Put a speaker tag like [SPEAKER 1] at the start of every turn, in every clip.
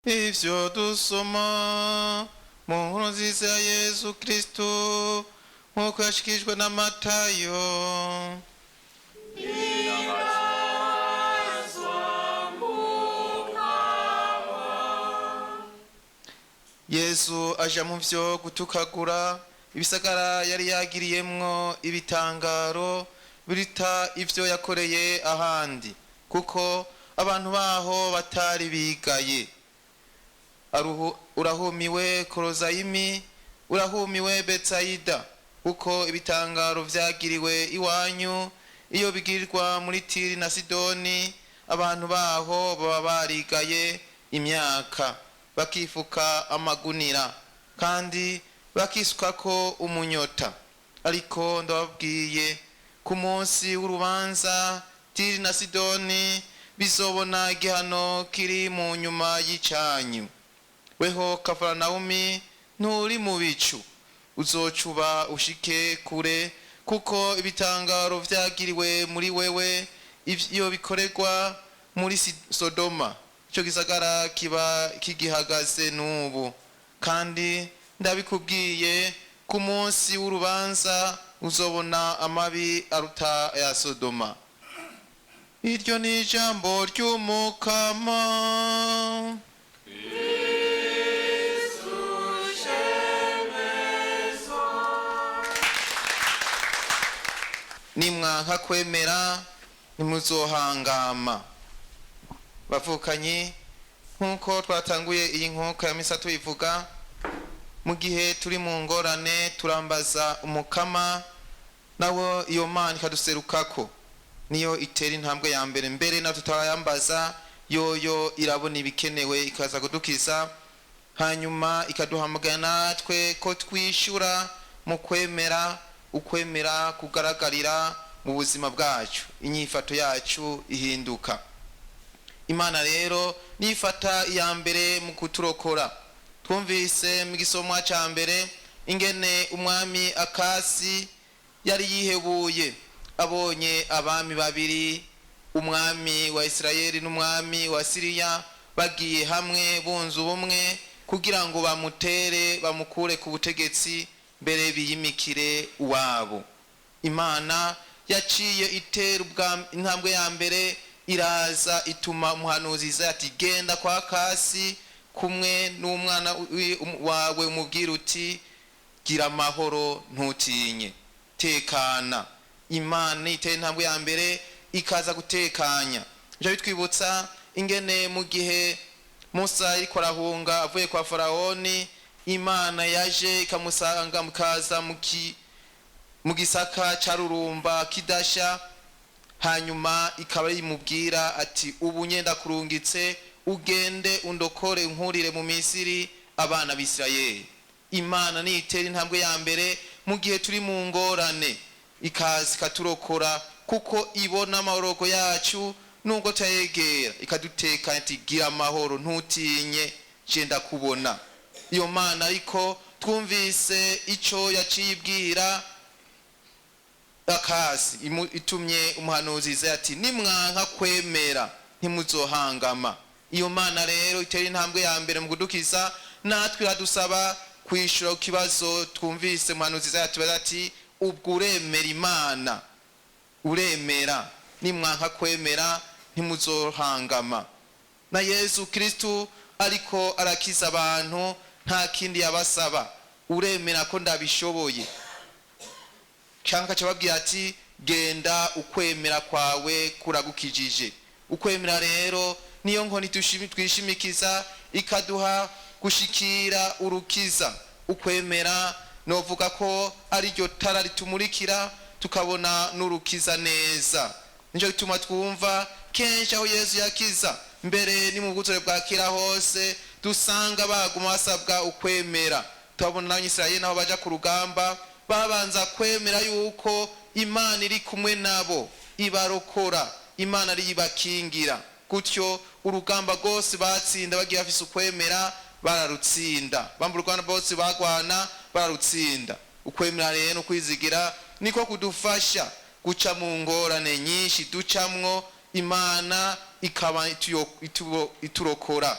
[SPEAKER 1] ivyo dusoma mu nkuru nziza ya Yesu Kristo nk'uko yashikijwe na Matayo. Yesu aja mu vyo gutukagura ibisagara yari yagiriyemwo ibitangaro birita ivyo yakoreye ahandi, kuko abantu baho batari bigaye. Urahumiwe Korozayimi, urahumiwe Betsaida, kuko ibitangaro vyagiriwe iwanyu iyo bigirirwa muri Tiri na Sidoni, abantu baho baba barigaye imyaka, bakifuka amagunira kandi bakisukako umunyota. Ariko ndababwiye, ku munsi w'urubanza Tiri na Sidoni bizobona igihano kiri mu nyuma y'icanyu. Weho Kafaranawumi, nturi mu bicu, uzocuba ushike kure, kuko ibitangaro vyagiriwe muri wewe iyo bikorerwa muri Sodoma, ico gisagara kiba kigihagaze n'ubu. Kandi ndabikubwiye, ku munsi w'urubanza uzobona amabi aruta ya Sodoma. Iryo ni ijambo ry'Umukama. Nimwanka kwemera ntimuzohangama. Bavukanyi, nkuko twatanguye iyi nkuka ya misa tuyivuga, mu gihe turi mu ngorane turambaza Umukama, nawo iyo Mana ikaduserukako, niyo itera intambwe ya mbere. Mbere na tutayambaza yoyo irabona ibikenewe ikaza kudukiza, hanyuma ikaduhamagara natwe ko twishura mu kwemera, ukwemera kugaragarira mu buzima bwacu, inyifato yacu ihinduka. Imana rero nifata iya mbere mu kuturokora. Twumvise mu gisomwa ca mbere ingene umwami Akasi yari yihebuye abonye abami babiri, umwami wa Isirayeli n'umwami wa Siriya, bagiye hamwe bunze ubumwe kugira ngo bamutere, bamukure ku butegetsi, mbere biyimikire uwabo. Imana yaciye itera intambwe ya mbere, iraza ituma umuhanuzi Isaya ati, genda kwa Akasi kumwe n'umwana wawe umubwira uti, gira amahoro ntutinye, tekana. Imana itera intambwe ya mbere ikaza gutekanya. Nje bitwibutsa ingene mu gihe Musa ariko arahunga avuye kwa Faraoni, Imana yaje ikamusanga mukaza mu gisaka carurumba kidasha, hanyuma ikaba yimubwira ati, ubu nyenda kurungitse ugende undokore unkurire mu Misiri abana b'Isirayeli. Imana ni itera intambwe ya mbere mu gihe turi mu ngorane, ikaza ikaturokora, kuko ibona amahoro yacu nubwo tayegera, ikadutekanya ati, gira amahoro ntutinye, je ndakubona. Iyo Mana ariko twumvise ico yaciye ibwira Akasi, itumye umuhanuzi Isaya ati, nimwanka kwemera ntimuzohangama. Iyo Mana rero itera intambwe ya mbere mu kudukiza, natwe iradusaba kwishura kibazo. Twumvise umuhanuzi Isaya tubaza ati, ubwo uremera Imana, uremera, nimwanka kwemera ntimuzohangama. Na Yesu Kristo ariko arakiza abantu, nta kindi yabasaba, uremera ko ndabishoboye. Canka cababwira ati, genda ukwemera kwawe kuragukijije. Ukwemera rero niyo nkoni twishimikiza ikaduha gushikira urukiza. Ukwemera novuga ko ari ryo tara ritumurikira tukabona n'urukiza neza. Nico gituma twumva kenshi aho Yesu yakiza, mbere ni mu bwuzure bwa kera hose dusanga baguma basabwa ukwemera. Tubabona n'Abanyisirayeli naho baja ku rugamba, babanza kwemera yuko Imana iri kumwe nabo, ibarokora, Imana ari ibakingira. Gutyo urugamba rwose batsinda bagiye bafise ukwemera, bararutsinda. Bambura urugamba bose bagwana, bararutsinda. Ukwemera rero no kwizigira niko kudufasha guca mu ngorane nyinshi ducamwo, Imana ikaba iturokora.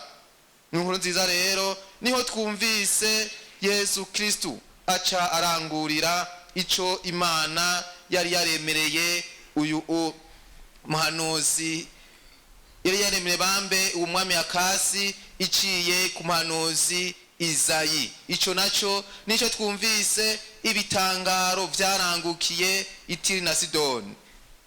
[SPEAKER 1] inkuru nziza rero niho twumvise Yesu Kristo aca arangurira ico Imana yari yaremereye uyu muhanuzi, yari yaremereye bambe umwami Akasi iciye ku muhanuzi Izayi. Ico naco nico twumvise ibitangaro vyarangukiye Itiri na Sidoni.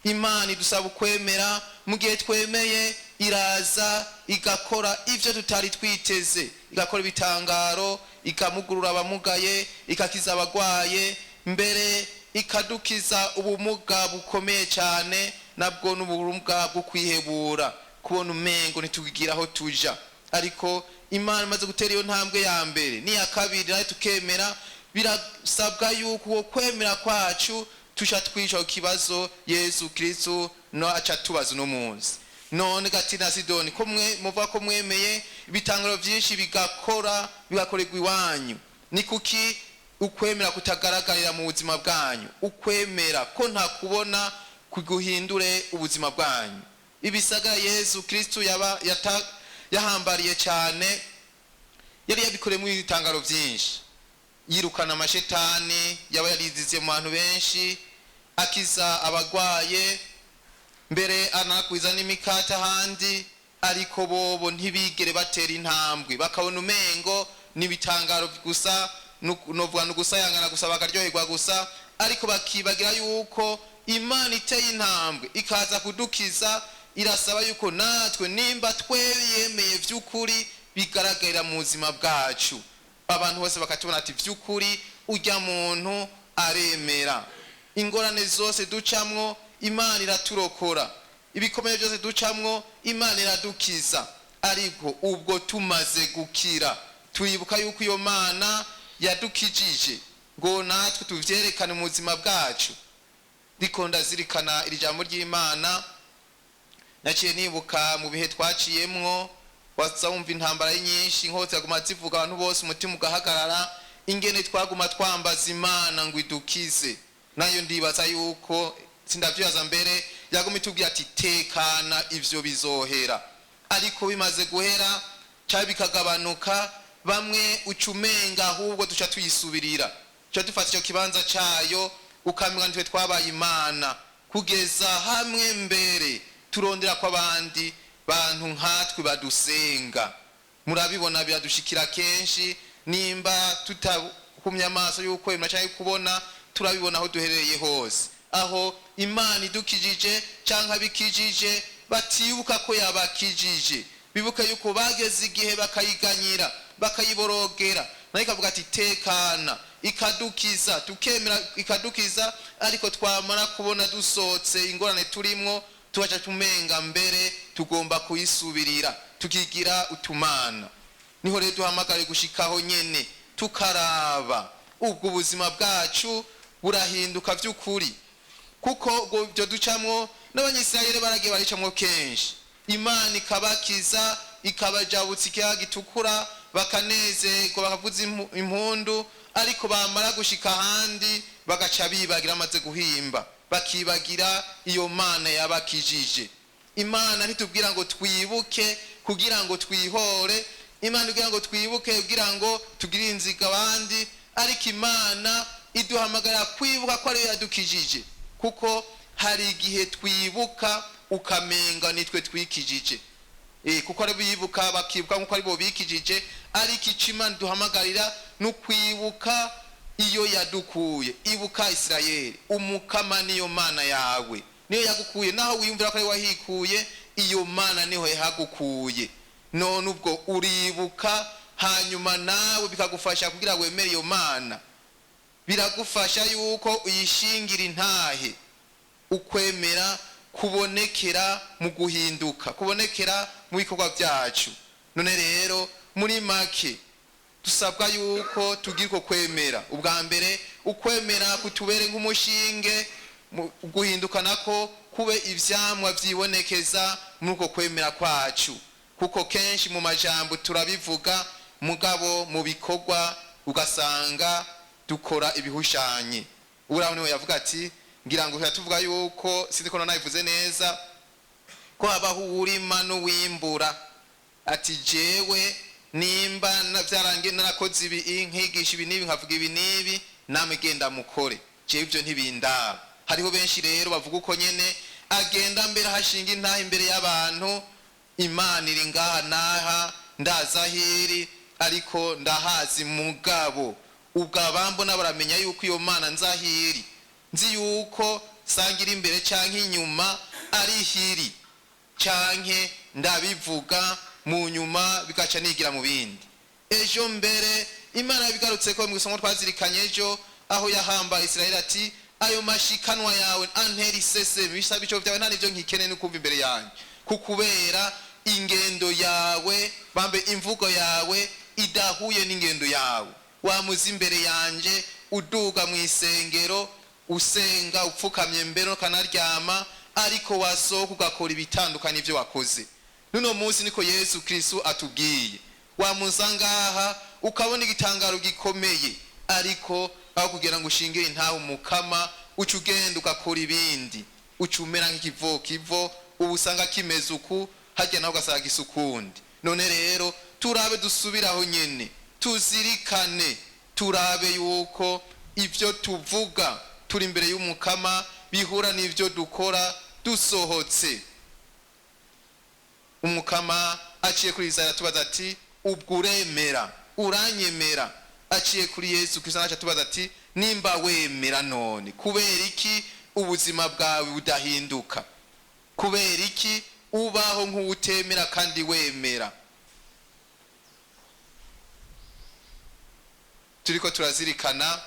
[SPEAKER 1] Imana idusaba kwemera, mu gihe twemeye iraza igakora ivyo tutari twiteze, igakora ibitangaro, ikamugurura abamugaye, ikakiza abagwaye, mbere ikadukiza ubumuga bukomeye cyane, nabwo n'ubumuga bwo kwihebura, kubona umengo ntitugira aho tuja. Ariko Imana imaze gutera iyo ntambwe ya mbere n'iya kabiri, nayo tukemera, birasabwa yuko uwo kwemera kwacu tusha twica kibazo Yesu Kristo no aca tubaza no munsi. None gati na Sidoni ko muva ko mwemeye ibitangaro byinshi bigakorerwa iwanyu, ni kuki ukwemera kutagaragarira mu buzima bwanyu? Ukwemera ko nta kubona kuguhindure ubuzima bwanyu. Ibisagara Yesu Kristo yahambariye cyane, yari yabikore mu bitangaro byinshi, yirukana amashetani yaba yarizize mu bantu benshi, akiza abagwaye, mbere anakwiza n'imikata handi, ariko bobo ntibigere batera intambwe, bakabona umengo n'ibitangaro gusa, novuga n'ugusayangana gusa, bakaryoherwa gusa, ariko bakibagira yuko Imana iteye intambwe ikaza kudukiza. Irasaba yuko natwe nimba tweyemeye vy'ukuri bigaragarira mu buzima bwacu, abantu bose bakatubona ati vy'ukuri ujya muntu aremera. Ingorane zose ducamwo Imana iraturokora, ibikomeye byose ducamwo Imana iradukiza. Ariko ubwo tumaze gukira, turibuka yuko iyo Mana yadukijije ngo natwe tuvyerekane mu buzima bwacu. Ndikonda zirikana iri jambo ry'Imana, naciye nibuka mu bihe twaciyemwo, wasawumva intambara nyinshi, inkota yaguma zivuga, abantu bose umutima ugahagarara, ingene twaguma twambaza Imana ngo idukize. Nayo ndibaza yuko sindavyaza mbere yaguma itubwira ati tekana ivyo bizohera. Ariko bimaze guhera cyabi bikagabanuka, bamwe ucumenga ahubwo duca tuyisubirira, cyo dufata icyo kibanza cyayo, ukamenya ntwe twabaye Imana, kugeza hamwe mbere turondera kwa bandi bantu nkatwe badusenga. Murabibona biradushikira kenshi, nimba tutakumya amaso yuko Imana cyangwa kubona, turabibona aho duherereye hose, aho Imana idukijije cyangwa bikijije batibuka ko yabakijije, bibuka yuko bageze igihe bakayiganyira, bakayiborogera, nayo ikavuga ati tekana, ikadukiza, tukemera ikadukiza. Ariko twamara kubona dusotse ingorane turimwo, tubaca tumenga mbere tugomba kuyisubirira, tukigira utumana. Niho rero duhamagare gushikaho nyene tukaraba ubwo ubuzima bwacu burahinduka vy'ukuri, kuko byo ducamwo n'Abanyisirayeli baragiye baricamwo kenshi. Imana ikabakiza, ikabajabutsa ikiyaga gitukura, bakanezerwa, bakavuza impundu, ariko bamara gushika handi bagaca bibagira, amaze guhimba bakibagira iyo Mana yabakijije. Imana ntitubwira ngo twibuke kugira ngo twihore, Imana igira ngo twibuke kugira ngo tugire inziga abandi, ariko Imana iduhamagara kwibuka ko ari yadukijije, kuko hari igihe twibuka ukamenga nitwe twikijije, kuko ari bibuka bakibuka nkuko ari bo bikijije, ariko Imana duhamagarira no kwibuka iyo yadukuye. Ibuka Isirayeli, umukama niyo Mana yawe, niyo yagukuye, naho wiyumvira ko ari wahikuye, iyo Mana niho yagukuye. None ubwo uribuka, hanyuma nawe bikagufasha kugira wemere iyo Mana, biragufasha yuko uyishingira intahe. Ukwemera kubonekera mu guhinduka, kubonekera mu bikorwa byacu. None rero muri make dusabwa yuko tugira uko kwemera. Ubwa mbere ukwemera kutubere nk'umushinge, guhinduka nako kube ivyamwa vyibonekeza muri uko kwemera kwacu, kuko kenshi mu majambo turabivuga, mugabo mu bikorwa ugasanga dukora ibihushanye. Uraho niwe yavuga ati, ngira ngo tuvuga yuko sinzi ko nayivuze neza, ko habaho urima n'uwimbura, ati jewe nimba navyarangiye narakoze ibi nkigisha ibi nibi nkavuga ibi nibi namwe genda mukore je ivyo ntibindaba. Hariho benshi rero bavuga uko nyene agenda mbere hashinga intaha imbere y'abantu, Imana iri ngaha naha ndazahiri ariko ndahazi mugabo ubwabambo nabaramenya yuko iyo Mana nzahiri nzi yuko sangira imbere canke inyuma ari hiri canke ndabivuga mu nyuma bikaca nigira mu bindi. Ejo mbere Imana yabigarutse ko mu isomo twazirikanye ejo aho yahamba Israeli ati ayo mashikanwa yawe anteri sese bisaba bico byawe nta nivyo nkikene n'ukumva imbere yanjye kukubera ingendo yawe bambe imvugo yawe idahuye n'ingendo yawe. Wamuzi imbere yanje uduga mu isengero usenga upfukamye mbere ukanaryama ariko wasohoka ugakora ibitandukanye ivyo wakoze. Nuno munsi niko Yesu Kristo atubwiye wamuza ngaha ukabona igitangaro gikomeye ariko aho kugira ngo ushingire intaho umukama uca ugenda ugakora ibindi uca umera nk'ikivo ubusanga kimeze uku hajya naho ugasanga isukundi. None rero turabe dusubiraho nyene tuzirikane turabe yuko ivyo tuvuga turi imbere y'umukama bihura n'ivyo dukora dusohotse. Umukama aciye kuri Isaya tubaza ati ubwo uremera uranyemera. Aciye kuri Yesu Kristo aca tubaza ati nimba wemera none kubera iki ubuzima bwawe budahinduka, kubera iki ubaho nk'utemera kandi wemera. Turiko turazirikana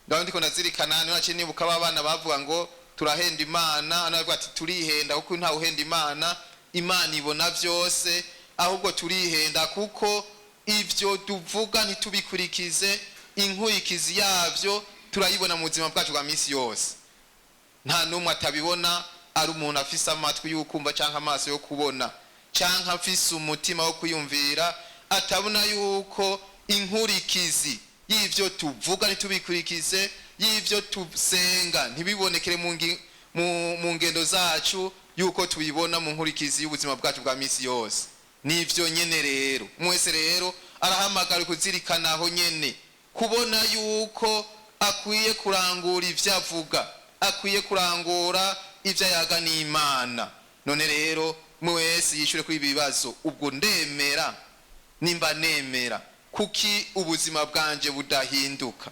[SPEAKER 1] ndaho ndiko ndazirikana niho naciye nibuka abana bavuga ngo turahenda Imana, anavuga ati turihenda kuko nta uhenda Imana, Imana ibona vyose ahubwo turihenda kuko ivyo tuvuga ntitubikurikize inkurikizi yavyo turayibona mu buzima bwacu bwa misi yose. Nta numwe atabibona ari umuntu afise amatwi y'ukumva canke amaso yo kubona canke afise umutima wo kuyumvira atabona yuko inkurikizi y'ivyo tuvuga ntitubikurikize y'ivyo tusenga ntibibonekere mu ngendo zacu yuko tubibona mu nkurikizi y'ubuzima bwacu bwa misi yose. Nivyo nyene rero mwese rero arahamagara kuzirikana aho nyene kubona yuko akwiye kurangura ivyo avuga, akwiye kurangura ivyo yaga n'Imana. None rero mwese yishure kuri ibibazo ubwo ndemera nimba nemera kuki ubuzima bwanje budahinduka.